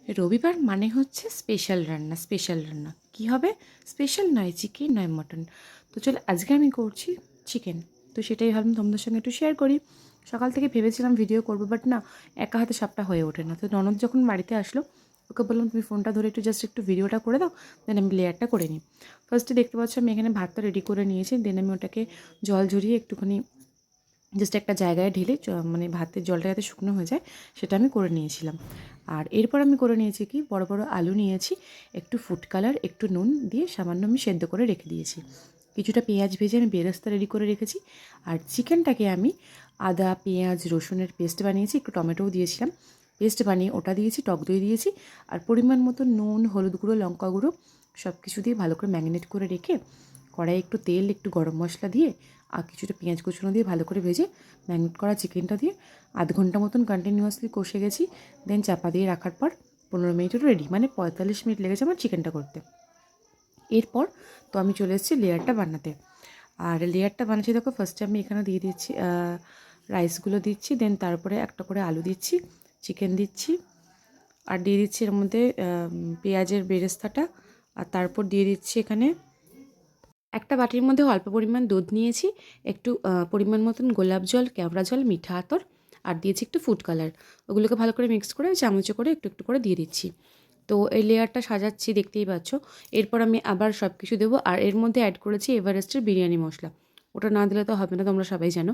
রবিবার মানে হচ্ছে স্পেশাল রান্না কী হবে? স্পেশাল নয়, চিকেন নয় মটন। তো চলো আজকে আমি করছি চিকেন। তো সেটাই ভাবলাম তোমাদের সঙ্গে একটু শেয়ার করি। সকাল থেকে ভেবেছিলাম ভিডিও করবো, বাট না, একা হাতে সবটা হয়ে ওঠে না। তো ননদ যখন বাড়িতে আসলো, ওকে বললাম তুমি ফোনটা ধরে একটু জাস্ট একটু ভিডিওটা করে দাও, দেন আমি লেয়ারটা করে নিই। ফার্স্টে দেখতে পাচ্ছ আমি এখানে ভাতটা রেডি করে নিয়েছি, দেন আমি ওটাকে জল ঝরিয়ে একটুখানি জাস্ট একটা জায়গায় ঢেলে মানে ভাতের জলটা যাতে শুকনো হয়ে যায় সেটা আমি করে নিয়েছিলাম। আর এরপর আমি করে নিয়েছি কি, বড় বড় আলু নিয়েছি, একটু ফুড কালার, একটু নুন দিয়ে সামান্য আমি সেদ্ধ করে রেখে দিয়েছি। কিছুটা পেঁয়াজ ভেজে আমি বেরেস্তা রেডি করে রেখেছি। আর চিকেনটাকে আমি আদা পেঁয়াজ রসুনের পেস্ট বানিয়েছি, একটু টমেটোও দিয়েছিলাম, পেস্ট বানিয়ে ওটা দিয়েছি, টক দই দিয়েছি, আর পরিমাণ মতো নুন হলুদ গুঁড়ো লঙ্কা গুঁড়ো সব কিছু দিয়ে ভালো করে ম্যারিনেট করে রেখে কড়াইয়ে একটু তেল একটু গরম মশলা দিয়ে আর কিছুটা পেঁয়াজ কুচনো দিয়ে ভালো করে ভেজে ম্যারিনেট করা চিকেনটা দিয়ে আধ ঘন্টা মতন কন্টিনিউয়াসলি কষে গেছি। দেন চাপা দিয়ে রাখার পর 15 মিনিটও রেডি, মানে 45 মিনিট লেগেছে আমার চিকেনটা করতে। এরপর তো আমি চলে এসেছি লেয়ারটা বানাতে। আর লেয়ারটা বানাচ্ছি দেখো, ফার্স্টে আমি এখানে দিয়ে দিচ্ছি রাইসগুলো দিচ্ছি, দেন তারপরে একটা করে আলু দিচ্ছি, চিকেন দিচ্ছি, আর দিয়ে দিচ্ছি এর মধ্যে পেঁয়াজের বেরেস্তাটা, আর তারপর দিয়ে দিচ্ছি এখানে একটা বাটির মধ্যে অল্প পরিমাণ দুধ নিয়েছি, একটু পরিমাণ মতন গোলাপ জল, কেওড়া জল, মিঠা আতর, আর দিয়েছি একটু ফুড কালার। ওগুলোকে ভালো করে মিক্স করে চামচে করে একটু একটু করে দিয়ে দিচ্ছি। তো এই লেয়ারটা সাজাচ্ছি দেখতেই পাচ্ছ। এরপর আমি আবার সব কিছু দেবো, আর এর মধ্যে অ্যাড করেছি এভারেস্টের বিরিয়ানি মশলা। ওটা না দিলে তো হবে না, তোমরা সবাই জানো।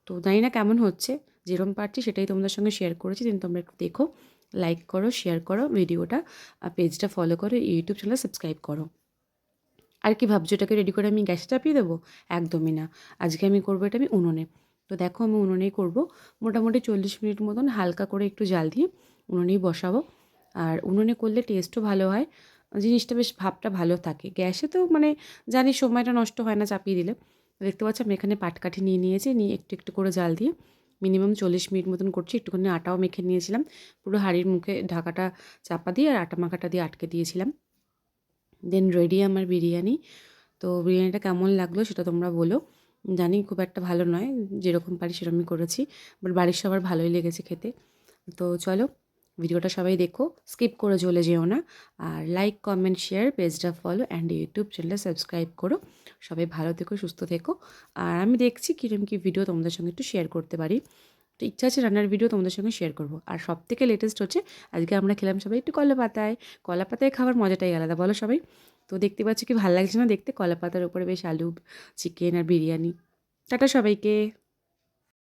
তো জানি না কেমন হচ্ছে, যেরকম পারছি সেটাই তোমাদের সঙ্গে শেয়ার করেছি। কিন্তু তোমরা একটু দেখো, লাইক করো, শেয়ার করো ভিডিওটা, পেজটা ফলো করো, ইউটিউব চ্যানেল সাবস্ক্রাইব করো। আর কি ভাবছো এটাকে রেডি করে আমি গ্যাসে চাপিয়ে দেবো? একদমই না। আজকে আমি করবো এটা আমি উনুনে। তো দেখো আমি উনুনেই করবো। মোটামুটি 40 মিনিট মতন হালকা করে একটু জাল দিয়ে উনুনেই বসাবো। আর উনুনে করলে টেস্টও ভালো হয়, জিনিসটা বেশ ভাবটা ভালো থাকে। গ্যাসে তো মানে জানি সময়টা নষ্ট হয় না চাপিয়ে দিলে। দেখতে পাচ্ছ আমি এখানে পাটকাঠি নিয়ে নিয়েছি, নিয়ে একটু একটু করে জাল দিয়ে মিনিমাম 40 মিনিট মতন করছি। একটুখানি আটাও মেখে নিয়েছিলাম, পুরো হাঁড়ির মুখে ঢাকাটা চাপা দিয়ে আর আটা মাখাটা দিয়ে আটকে দিয়েছিলাম। দেন রেডি আমার বিরিয়ানি। তো বিরিয়ানিটা কেমন লাগলো সেটা তোমরা বলো। জানি খুব একটা ভালো নয়, যেরকম পারি সেরকমই করেছি, বাট বাড়ির সবার ভালোই লেগেছে খেতে। তো চলো ভিডিওটা সবাই দেখো, স্কিপ করে চলে যেও না। আর লাইক কমেন্ট শেয়ার, পেজটা ফলো অ্যান্ড ইউটিউব চ্যানেলটা সাবস্ক্রাইব করো। সবাই ভালো থেকো, সুস্থ থেকো। আর আমি দেখছি কীরকম কী ভিডিও তোমাদের সঙ্গে একটু শেয়ার করতে পারি। তো ইচ্ছা আছে রান্নার ভিডিও তোমাদের সঙ্গে শেয়ার করবো। আর সবথেকে লেটেস্ট হচ্ছে আজকে আমরা খেলাম সবাই একটু কলা পাতায়। কলা পাতায় খাওয়ার মজাটাই আলাদা, বলো সবাই। তো দেখতে পাচ্ছ কি ভালো লাগছে না দেখতে, কলা পাতার উপরে বেশ আলু চিকেন আর বিরিয়ানি। টাটা সবাইকে।